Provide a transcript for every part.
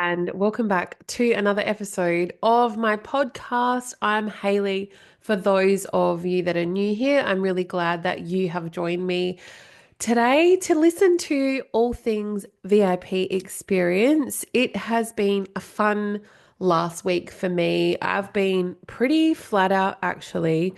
and welcome back to another episode of my podcast. I'm Hayley. For those of you that are new here, I'm really glad that you have joined me today to listen to all things VIP experience. It has been a fun last week for me. I've been pretty flat out actually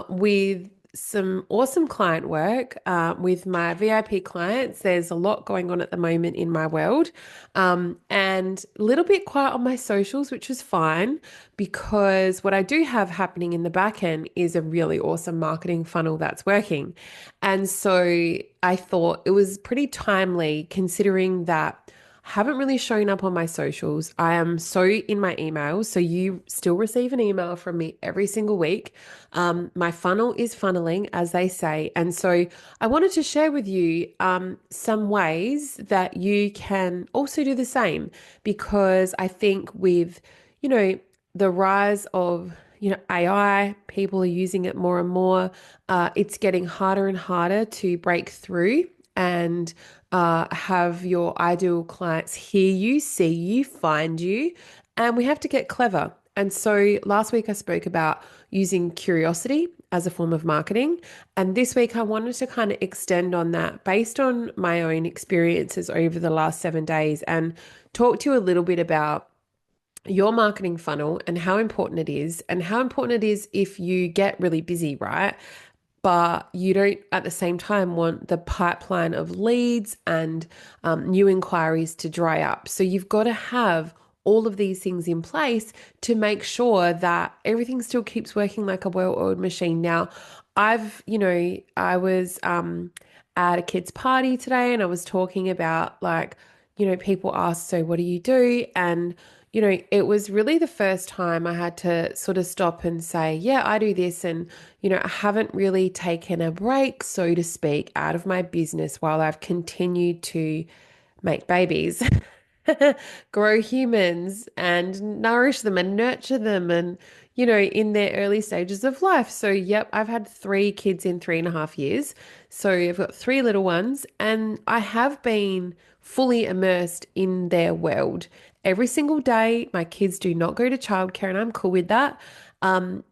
with some awesome client work with my VIP clients. There's a lot going on at the moment in my world, and a little bit quiet on my socials, which is fine because what I do have happening in the back end is a really awesome marketing funnel that's working. And so I thought it was pretty timely considering that I haven't really shown up on my socials. I am so in my emails. So you still receive an email from me every single week. My funnel is funneling, as they say. And so I wanted to share with you some ways that you can also do the same because I think with, you know, the rise of AI, people are using it more and more. It's getting harder and harder to break through and have your ideal clients hear you, see you, find you. And we have to get clever. And so last week I spoke about using curiosity as a form of marketing. And this week I wanted to kind of extend on that based on my own experiences over the last 7 days and talk to you a little bit about your marketing funnel and how important it is, and how important it is if you get really busy, right? But you don't at the same time want the pipeline of leads and new inquiries to dry up. So you've got to have all of these things in place to make sure that everything still keeps working like a well-oiled machine. Now, I was at a kid's party today and I was talking about people ask, so what do you do? And it was really the first time I had to sort of stop and say, yeah, I do this. And, I haven't really taken a break, so to speak, out of my business while I've continued to make babies, grow humans and nourish them and nurture them and, in their early stages of life. So, yep, I've had 3 kids in 3.5 years. So I've got 3 little ones and I have been fully immersed in their world every single day. My kids do not go to childcare and I'm cool with that. And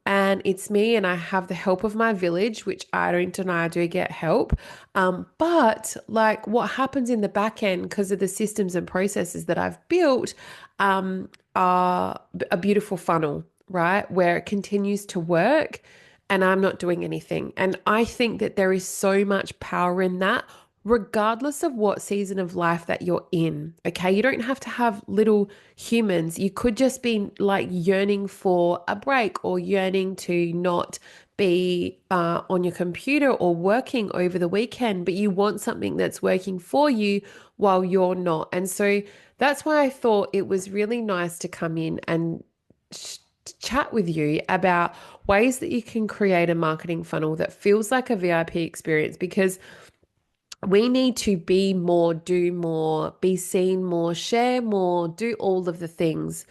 it's me and I have the help of my village, which I don't deny I do get help. But like what happens in the back end because of the systems and processes that I've built, are a beautiful funnel, right? Where it continues to work and I'm not doing anything. And I think that there is so much power in that, regardless of what season of life that you're in. Okay. You don't have to have little humans. You could just be like yearning for a break or yearning to not be on your computer or working over the weekend, but you want something that's working for you while you're not. And so that's why I thought it was really nice to come in and chat with you about ways that you can create a marketing funnel that feels like a VIP experience, because we need to be more, do more, be seen more, share more, do all of the things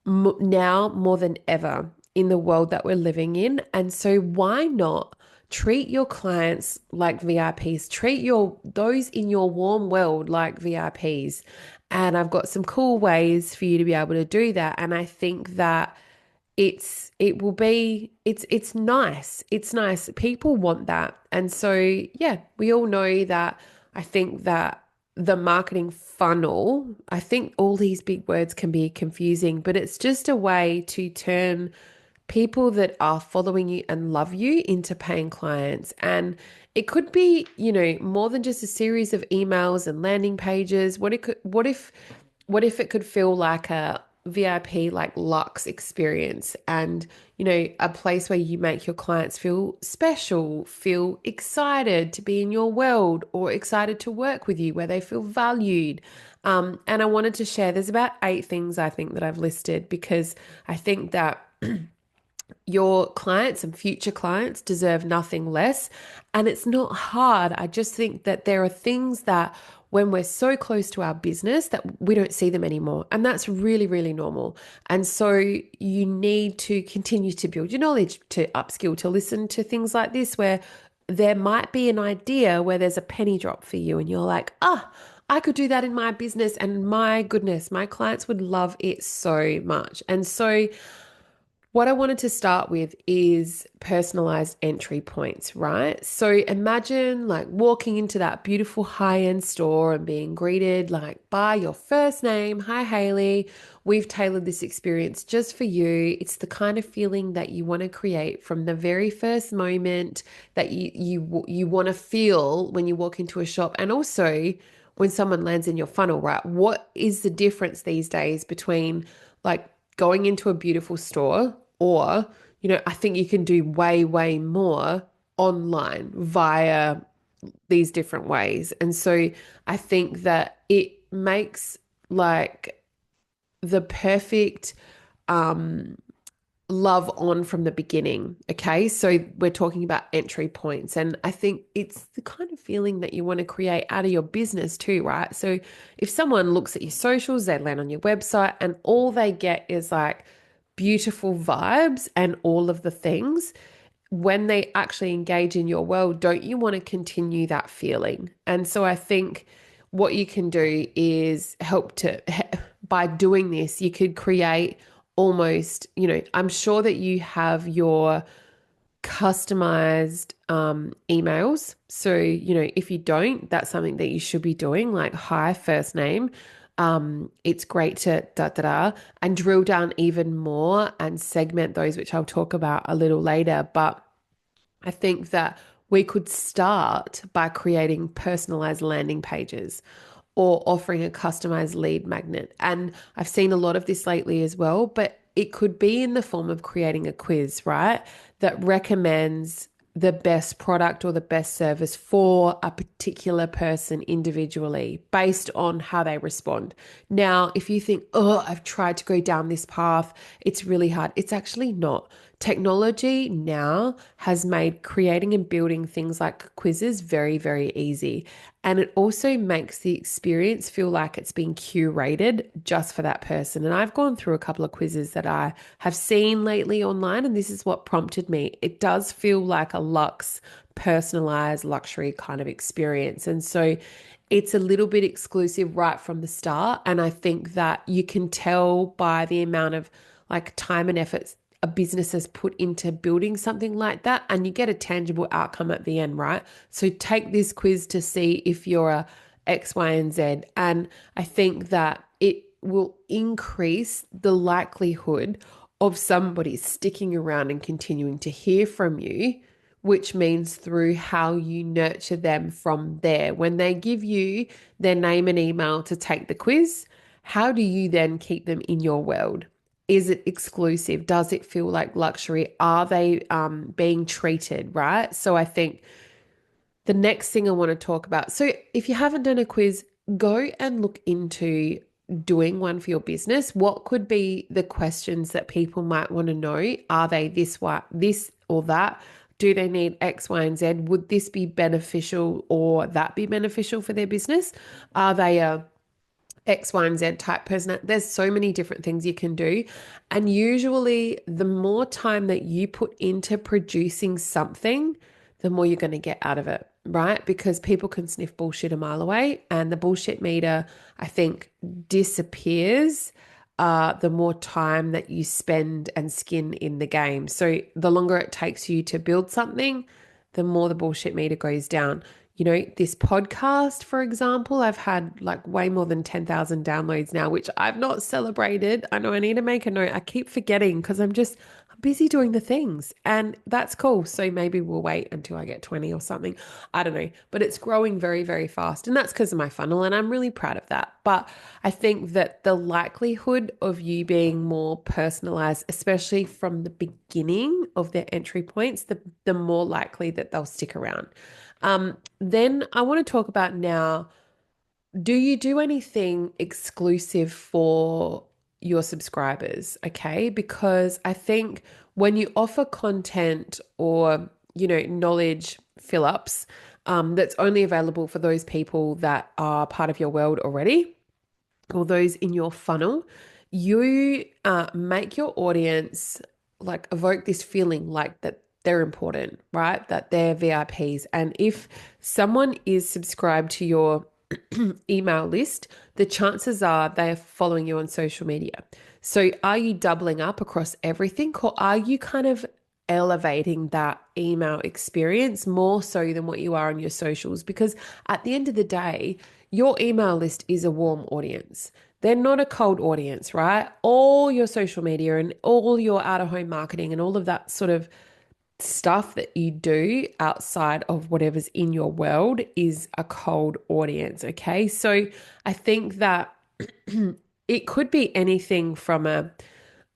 now more than ever in the world that we're living in. And so why not treat your clients like VIPs, treat those in your warm world like VIPs. And I've got some cool ways for you to be able to do that. And I think that it's nice. It's nice. People want that. And so yeah, we all know that. I think that the marketing funnel, I think all these big words can be confusing, but it's just a way to turn people that are following you and love you into paying clients. And it could be, more than just a series of emails and landing pages. What if it could feel like a VIP, like luxe experience, and a place where you make your clients feel special, feel excited to be in your world or excited to work with you, where they feel valued. And I wanted to share, there's about 8 things I think that I've listed because I think that your clients and future clients deserve nothing less. And it's not hard. I just think that there are things that when we're so close to our business that we don't see them anymore. And that's really, really normal. And so you need to continue to build your knowledge, to upskill, to listen to things like this where there might be an idea where there's a penny drop for you and you're like, I could do that in my business and my goodness, my clients would love it so much. And so what I wanted to start with is personalized entry points, right? So imagine like walking into that beautiful high-end store and being greeted like by your first name. Hi, Hayley. We've tailored this experience just for you. It's the kind of feeling that you want to create from the very first moment that you want to feel when you walk into a shop, and also when someone lands in your funnel, right? What is the difference these days between like going into a beautiful store, or, I think you can do way, way more online via these different ways. And so I think that it makes like the perfect um love on from the beginning. Okay. So we're talking about entry points. And I think it's the kind of feeling that you want to create out of your business too, right? So if someone looks at your socials, they land on your website and all they get is like beautiful vibes and all of the things, when they actually engage in your world, don't you want to continue that feeling? And so I think what you can do is help to, by doing this, you could create almost, I'm sure that you have your customized emails. So, if you don't, that's something that you should be doing, like hi, first name. It's great to da da da and drill down even more and segment those, which I'll talk about a little later. But I think that we could start by creating personalized landing pages or offering a customized lead magnet. And I've seen a lot of this lately as well, but it could be in the form of creating a quiz, right? That recommends the best product or the best service for a particular person individually based on how they respond. Now, if you think, I've tried to go down this path, it's really hard. It's actually not. Technology now has made creating and building things like quizzes very, very easy. And it also makes the experience feel like it's being curated just for that person. And I've gone through a couple of quizzes that I have seen lately online, and this is what prompted me. It does feel like a luxe, personalized luxury kind of experience. And so it's a little bit exclusive right from the start. And I think that you can tell by the amount of like time and effort a business has put into building something like that, and you get a tangible outcome at the end, right? So take this quiz to see if you're a X, Y, and Z. And I think that it will increase the likelihood of somebody sticking around and continuing to hear from you, which means through how you nurture them from there. When they give you their name and email to take the quiz, how do you then keep them in your world? Is it exclusive? Does it feel like luxury? Are they being treated right? So I think the next thing I want to talk about. So if you haven't done a quiz, go and look into doing one for your business. What could be the questions that people might want to know? Are they this or that? Do they need X, Y, and Z? Would this be beneficial or that be beneficial for their business? Are they a X, Y, and Z type person? There's so many different things you can do. And usually, the more time that you put into producing something, the more you're going to get out of it, right? Because people can sniff bullshit a mile away, and the bullshit meter, I think, disappears the more time that you spend and skin in the game. So the longer it takes you to build something, the more the bullshit meter goes down. This podcast, for example, I've had like way more than 10,000 downloads now, which I've not celebrated. I know I need to make a note. I keep forgetting because I'm busy doing the things, and that's cool. So maybe we'll wait until I get 20 or something. I don't know, but it's growing very, very fast. And that's because of my funnel, and I'm really proud of that. But I think that the likelihood of you being more personalized, especially from the beginning of their entry points, the more likely that they'll stick around. Then I want to talk about now, do you do anything exclusive for your subscribers? Okay. Because I think when you offer content or, knowledge fill ups, that's only available for those people that are part of your world already, or those in your funnel, you make your audience like evoke this feeling like that they're important, right? That they're VIPs. And if someone is subscribed to your email list, the chances are they are following you on social media. So are you doubling up across everything, or are you kind of elevating that email experience more so than what you are on your socials? Because at the end of the day, your email list is a warm audience. They're not a cold audience, right? All your social media and all your out of home marketing and all of that sort of stuff that you do outside of whatever's in your world is a cold audience. Okay. So I think that it could be anything from an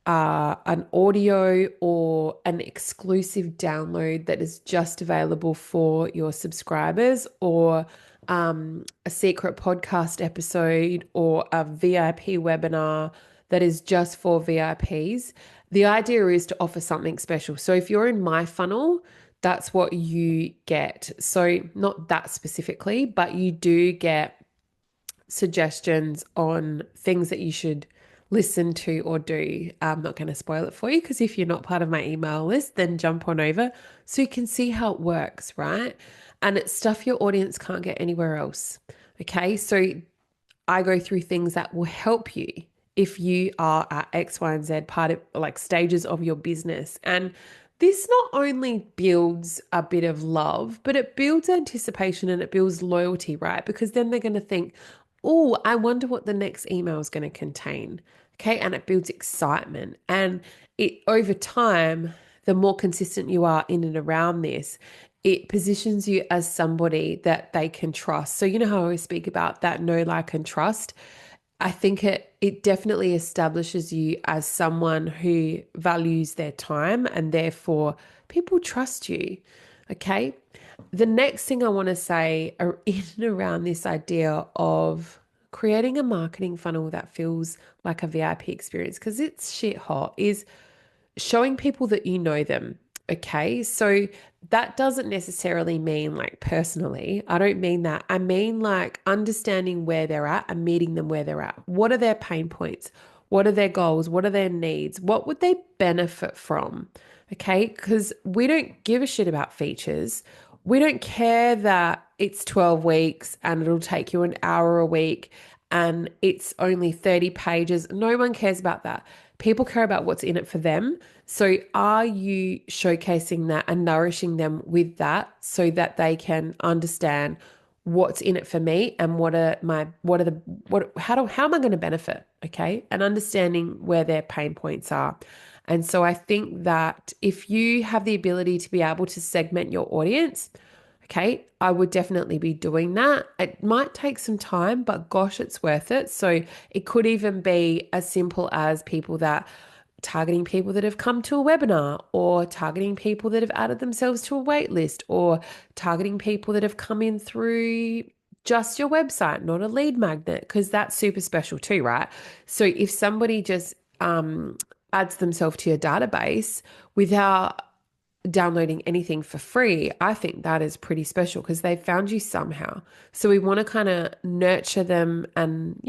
audio or an exclusive download that is just available for your subscribers, or a secret podcast episode, or a VIP webinar that is just for VIPs. The idea is to offer something special. So if you're in my funnel, that's what you get. So not that specifically, but you do get suggestions on things that you should listen to or do. I'm not going to spoil it for you, because if you're not part of my email list, then jump on over so you can see how it works, right? And it's stuff your audience can't get anywhere else. Okay. So I go through things that will help you if you are at X, Y, and Z part of like stages of your business. And this not only builds a bit of love, but it builds anticipation and it builds loyalty, right? Because then they're going to think, oh, I wonder what the next email is going to contain. Okay. And it builds excitement. And it over time, the more consistent you are in and around this, it positions you as somebody that they can trust. So you know how I always speak about that know, like, and trust. I think it definitely establishes you as someone who values their time, and therefore people trust you. Okay. The next thing I want to say are in and around this idea of creating a marketing funnel that feels like a VIP experience, because it's shit hot, is showing people that you know them. Okay. So that doesn't necessarily mean like personally. I don't mean that. I mean like understanding where they're at and meeting them where they're at. What are their pain points? What are their goals? What are their needs? What would they benefit from? Okay. Because we don't give a shit about features. We don't care that it's 12 weeks and it'll take you an hour a week and it's only 30 pages. No one cares about that. People care about what's in it for them. So are you showcasing that and nourishing them with that so that they can understand what's in it for me and how am I going to benefit? Okay. And understanding where their pain points are. And so I think that if you have the ability to be able to segment your audience, okay, I would definitely be doing that. It might take some time, but gosh, it's worth it. So it could even be as simple as targeting people that have come to a webinar, or targeting people that have added themselves to a wait list, or targeting people that have come in through just your website, not a lead magnet, because that's super special too, right? So if somebody just adds themselves to your database without downloading anything for free, I think that is pretty special because they found you somehow. So we want to kind of nurture them and,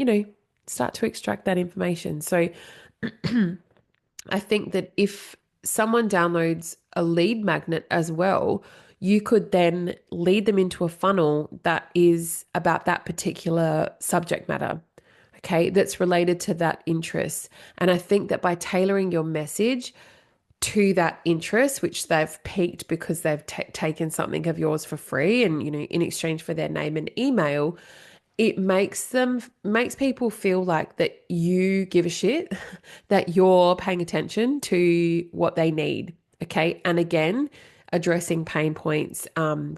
start to extract that information. So I think that if someone downloads a lead magnet as well, you could then lead them into a funnel that is about that particular subject matter, okay, that's related to that interest. And I think that by tailoring your message to that interest, which they've piqued because they've taken something of yours for free and, in exchange for their name and email, it makes people feel like that you give a shit, that you're paying attention to what they need. Okay. And again, addressing pain points,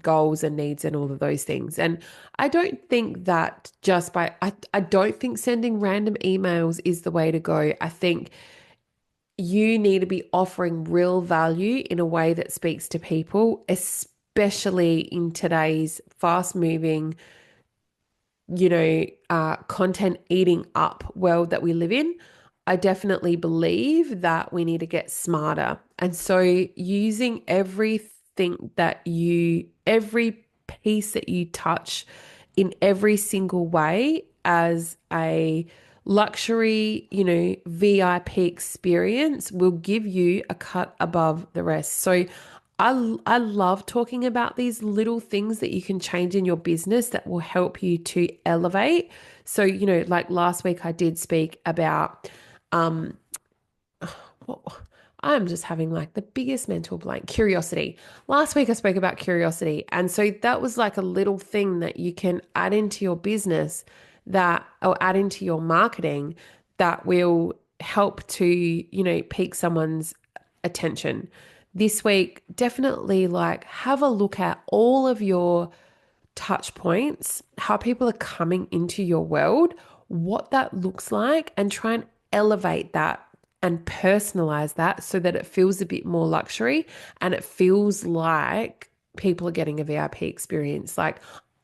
goals and needs and all of those things. And I don't think that I don't think sending random emails is the way to go. I think you need to be offering real value in a way that speaks to people, especially in today's fast moving, content eating up world that we live in. I definitely believe that we need to get smarter. And so using every piece that you touch in every single way as a luxury, VIP experience will give you a cut above the rest. So I love talking about these little things that you can change in your business that will help you to elevate. So, like last week I did speak about um well, I'm just having like the biggest mental blank. Curiosity. Last week I spoke about curiosity. And so that was like a little thing that you can add into your business or add into your marketing that will help to, pique someone's attention. This week, definitely like have a look at all of your touch points, how people are coming into your world, what that looks like, and try and elevate that and personalize that so that it feels a bit more luxury and it feels like people are getting a VIP experience. Like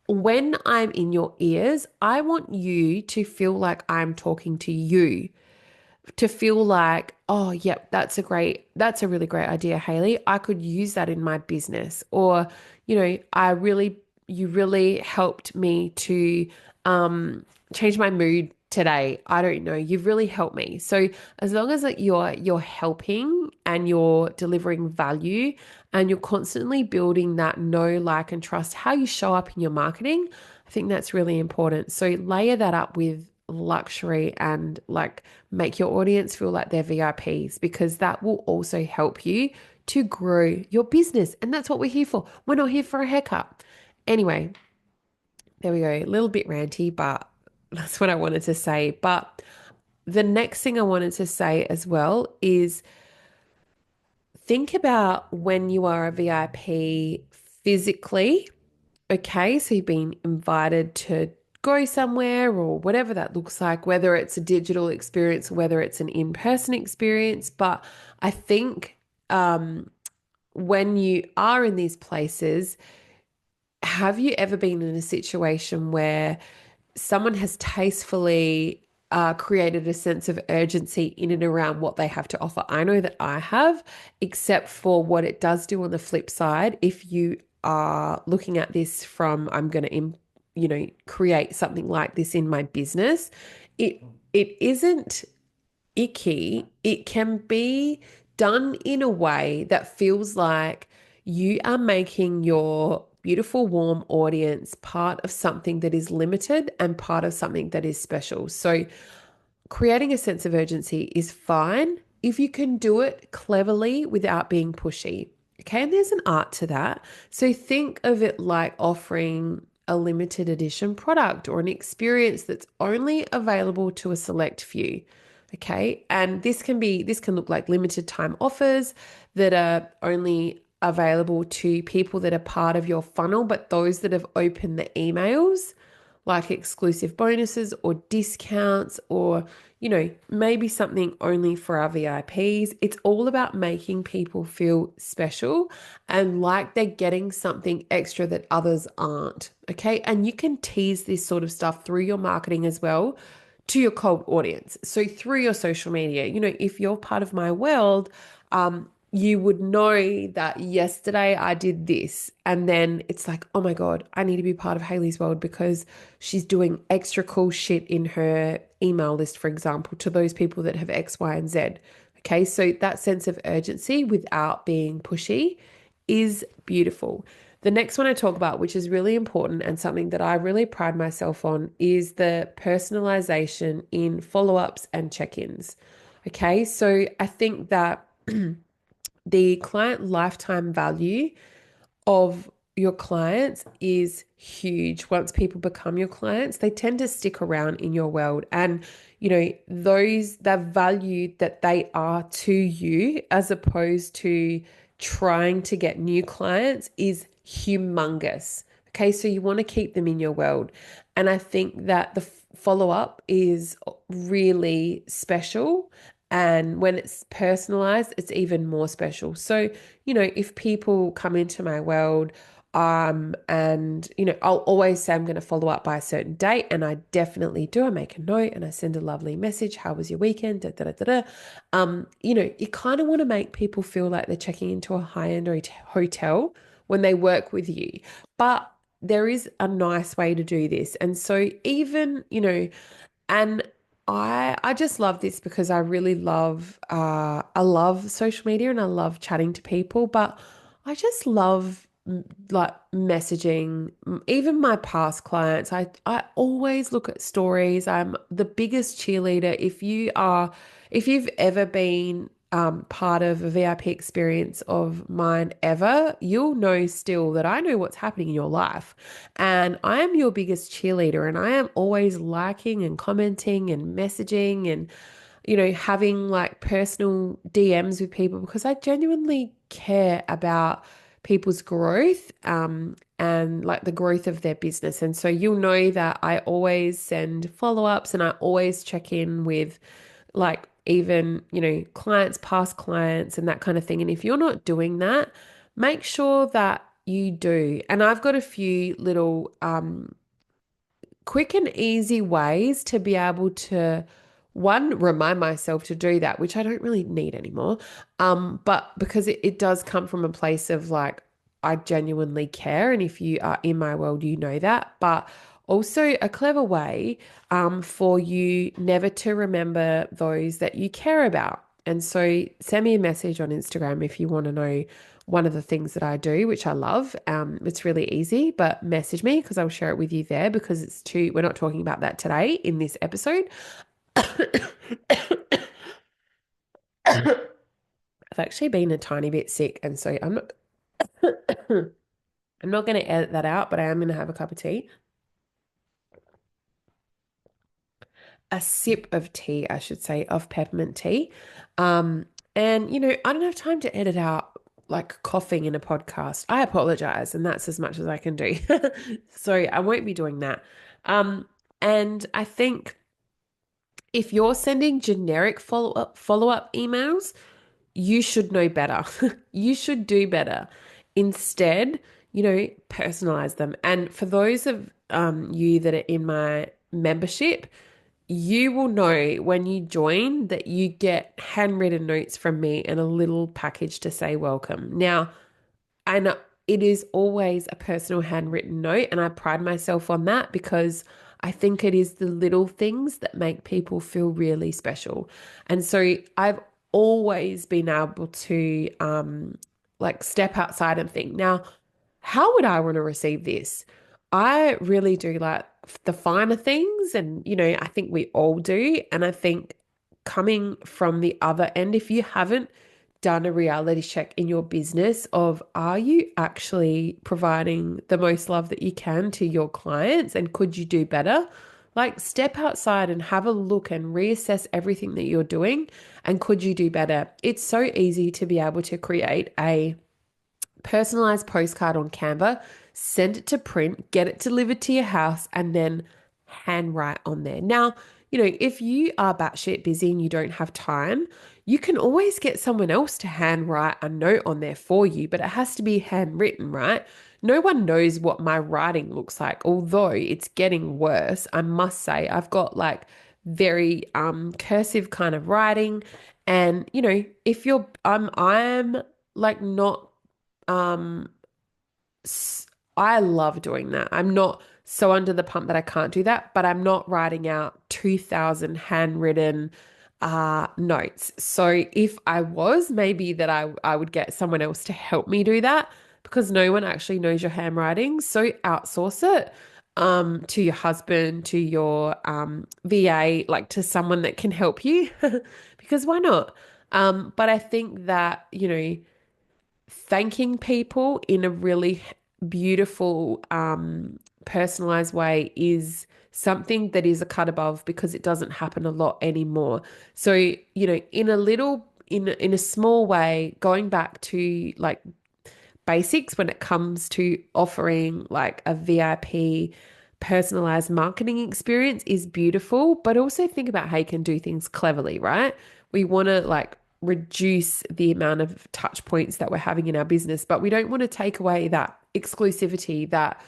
when I'm in your ears, I want you to feel like I'm talking to you, to feel like, oh, yep, that's a really great idea, Hayley. I could use that in my business. Or, you really helped me to change my mood today. I don't know. You've really helped me. So as long as that you're helping and you're delivering value and you're constantly building that know, like, and trust how you show up in your marketing, I think that's really important. So layer that up with luxury and like make your audience feel like they're VIPs because that will also help you to grow your business. And that's what we're here for. We're not here for a haircut. Anyway, there we go. A little bit ranty, but that's what I wanted to say. But the next thing I wanted to say as well is think about when you are a VIP physically. Okay, so you've been invited to go somewhere or whatever that looks like, whether it's a digital experience, whether it's an in-person experience. But I think when you are in these places, have you ever been in a situation where someone has tastefully created a sense of urgency in and around what they have to offer? I know that I have, except for what it does do on the flip side. If you are looking at this from, I'm going to, create something like this in my business, it it isn't icky. It can be done in a way that feels like you are making your beautiful, warm audience part of something that is limited and part of something that is special. So, creating a sense of urgency is fine if you can do it cleverly without being pushy. Okay. And there's an art to that. So, think of it like offering a limited edition product or an experience that's only available to a select few. Okay. And this can look like limited time offers that are only available to people that are part of your funnel, but those that have opened the emails, like exclusive bonuses or discounts, or, maybe something only for our VIPs. It's all about making people feel special and like they're getting something extra that others aren't. Okay. And you can tease this sort of stuff through your marketing as well to your cold audience. So through your social media, if you're part of my world, you would know that yesterday I did this. And then it's like, oh my God, I need to be part of Hayley's world because she's doing extra cool shit in her email list, for example, to those people that have X, Y, and Z. Okay. So that sense of urgency without being pushy is beautiful. The next one I talk about, which is really important and something that I really pride myself on, is the personalization in follow-ups and check-ins. Okay, so I think that the client lifetime value of your clients is huge. Once people become your clients, they tend to stick around in your world. And, the value that they are to you as opposed to trying to get new clients is humongous. Okay, so you want to keep them in your world. And I think that the follow up is really special. And when it's personalized, it's even more special. So, if people come into my world, and I'll always say I'm going to follow up by a certain date, and I definitely do. I make a note and I send a lovely message. How was your weekend? Da, da, da, da, da. You kind of want to make people feel like they're checking into a high-end hotel when they work with you. But there is a nice way to do this. And so even, and I just love this because I really love I love social media and I love chatting to people, but I just love like messaging even my past clients. I always look at stories. I'm the biggest cheerleader. If you've ever been part of a VIP experience of mine ever, you'll know still that I know what's happening in your life. And I am your biggest cheerleader, and I am always liking and commenting and messaging and having like personal DMs with people because I genuinely care about people's growth and like the growth of their business. And so you'll know that I always send follow-ups and I always check in with like even, clients, past clients and that kind of thing. And if you're not doing that, make sure that you do. And I've got a few little quick and easy ways to be able to one remind myself to do that, which I don't really need anymore, but because it does come from a place of like I genuinely care, and if you are in my world you know that. But also a clever way for you never to remember those that you care about. And so send me a message on Instagram if you want to know one of the things that I do, which I love. It's really easy, but message me because I'll share it with you there because we're not talking about that today in this episode. I've actually been a tiny bit sick, and so I'm not going to edit that out, but I am going to have a cup of tea. A sip of tea, I should say, of peppermint tea. And I don't have time to edit out like coughing in a podcast. I apologize, and that's as much as I can do. So I won't be doing that. And I think if you're sending generic follow-up emails, you should know better. You should do better. Instead, personalize them. And for those of you that are in my membership, you will know when you join that you get handwritten notes from me and a little package to say welcome. Now, and it is always a personal handwritten note, and I pride myself on that because I think it is the little things that make people feel really special. And so I've always been able to like step outside and think, now, how would I want to receive this? I really do like the finer things, and I think we all do. And I think coming from the other end, if you haven't done a reality check in your business of are you actually providing the most love that you can to your clients and could you do better? Like step outside and have a look and reassess everything that you're doing and could you do better? It's so easy to be able to create a personalized postcard on Canva, send it to print, get it delivered to your house, and then handwrite on there. Now, if you are batshit busy and you don't have time, you can always get someone else to handwrite a note on there for you, but it has to be handwritten, right? No one knows what my writing looks like, although it's getting worse. I must say, I've got like very cursive kind of writing. And if I'm like not um, I love doing that. I'm not so under the pump that I can't do that, but I'm not writing out 2,000 handwritten notes. So if I was, maybe that I would get someone else to help me do that because no one actually knows your handwriting. So outsource it to your husband, to your VA, like to someone that can help you because why not? But I think that, thanking people in a really beautiful, personalized way is something that is a cut above because it doesn't happen a lot anymore. So, in a small way, going back to like basics when it comes to offering like a VIP personalized marketing experience is beautiful, but also think about how you can do things cleverly, right? We want to like reduce the amount of touch points that we're having in our business, but we don't want to take away that exclusivity, that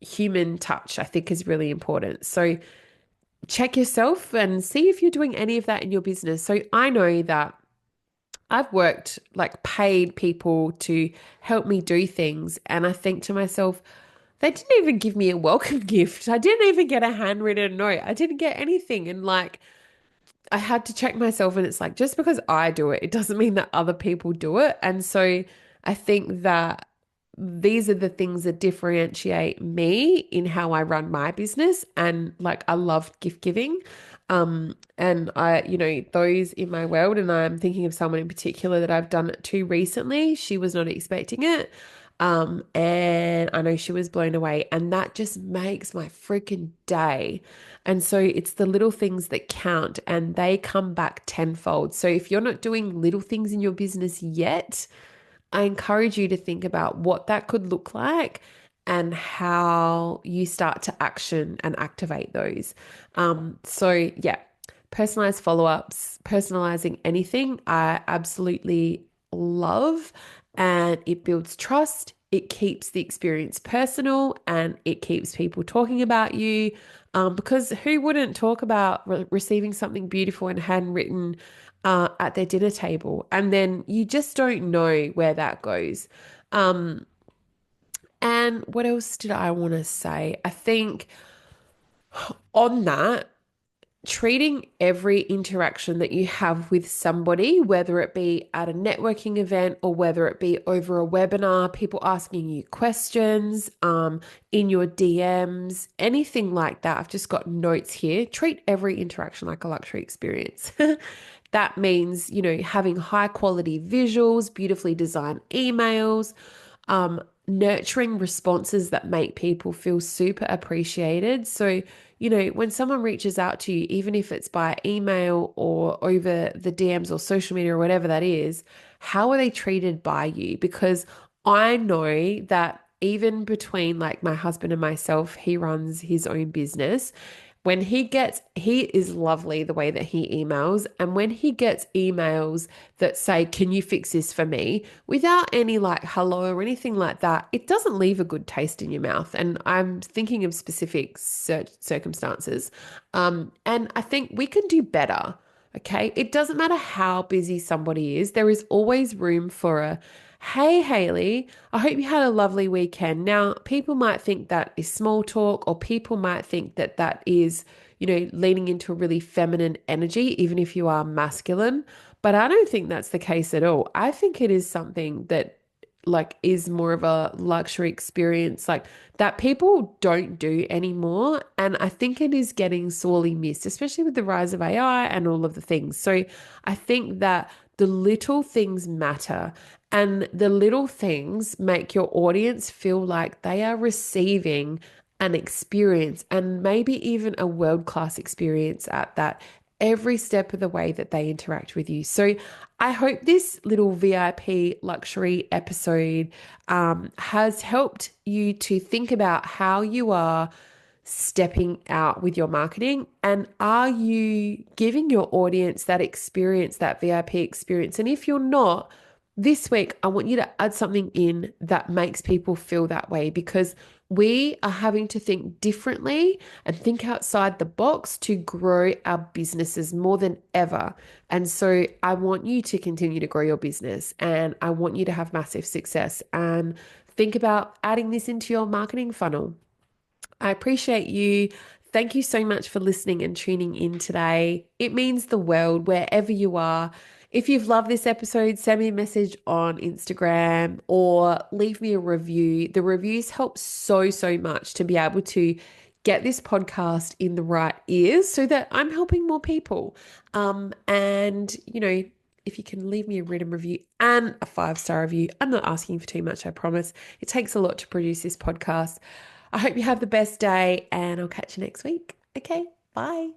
human touch, I think is really important. So check yourself and see if you're doing any of that in your business. So I know that I've worked like paid people to help me do things. And I think to myself, they didn't even give me a welcome gift. I didn't even get a handwritten note. I didn't get anything. And like, I had to check myself and it's like, just because I do it, it doesn't mean that other people do it. And so I think that these are the things that differentiate me in how I run my business. And like, I love gift giving. And those in my world, and I'm thinking of someone in particular that I've done it to recently. She was not expecting it. And I know she was blown away, and that just makes my freaking day. And so it's the little things that count, and they come back tenfold. So if you're not doing little things in your business yet, I encourage you to think about what that could look like and how you start to action and activate those. So yeah, personalized follow-ups, personalizing anything, I absolutely love, and it builds trust. It keeps the experience personal and it keeps people talking about you. Because who wouldn't talk about receiving something beautiful and handwritten at their dinner table? And then you just don't know where that goes. Um, and what else did I want to say? I think on that, treating every interaction that you have with somebody, whether it be at a networking event or whether it be over a webinar, people asking you questions, in your DMs, anything like that. I've just got notes here. Treat every interaction like a luxury experience. That means, having high quality visuals, beautifully designed emails, nurturing responses that make people feel super appreciated. So, when someone reaches out to you, even if it's by email or over the DMs or social media or whatever that is, how are they treated by you? Because I know that even between like my husband and myself, he runs his own business. He is lovely the way that he emails. And when he gets emails that say, "Can you fix this for me?" without any like hello or anything like that, it doesn't leave a good taste in your mouth. And I'm thinking of specific circumstances. And I think we can do better. Okay. It doesn't matter how busy somebody is, there is always room for a, "Hey, Hayley, I hope you had a lovely weekend." Now, people might think that is small talk, or people might think that that is, leaning into a really feminine energy, even if you are masculine. But I don't think that's the case at all. I think it is something that like is more of a luxury experience, like that people don't do anymore. And I think it is getting sorely missed, especially with the rise of AI and all of the things. So I think that the little things matter, and the little things make your audience feel like they are receiving an experience, and maybe even a world-class experience at that, every step of the way that they interact with you. So I hope this little VIP luxury episode has helped you to think about how you are stepping out with your marketing, and are you giving your audience that experience, that VIP experience? And if you're not, this week, I want you to add something in that makes people feel that way, because we are having to think differently and think outside the box to grow our businesses more than ever. And so I want you to continue to grow your business, and I want you to have massive success, and think about adding this into your marketing funnel. I appreciate you. Thank you so much for listening and tuning in today. It means the world wherever you are. If you've loved this episode, send me a message on Instagram or leave me a review. The reviews help so, so much to be able to get this podcast in the right ears so that I'm helping more people. If you can leave me a written review and a 5-star review, I'm not asking for too much, I promise. It takes a lot to produce this podcast. I hope you have the best day, and I'll catch you next week. Okay, bye.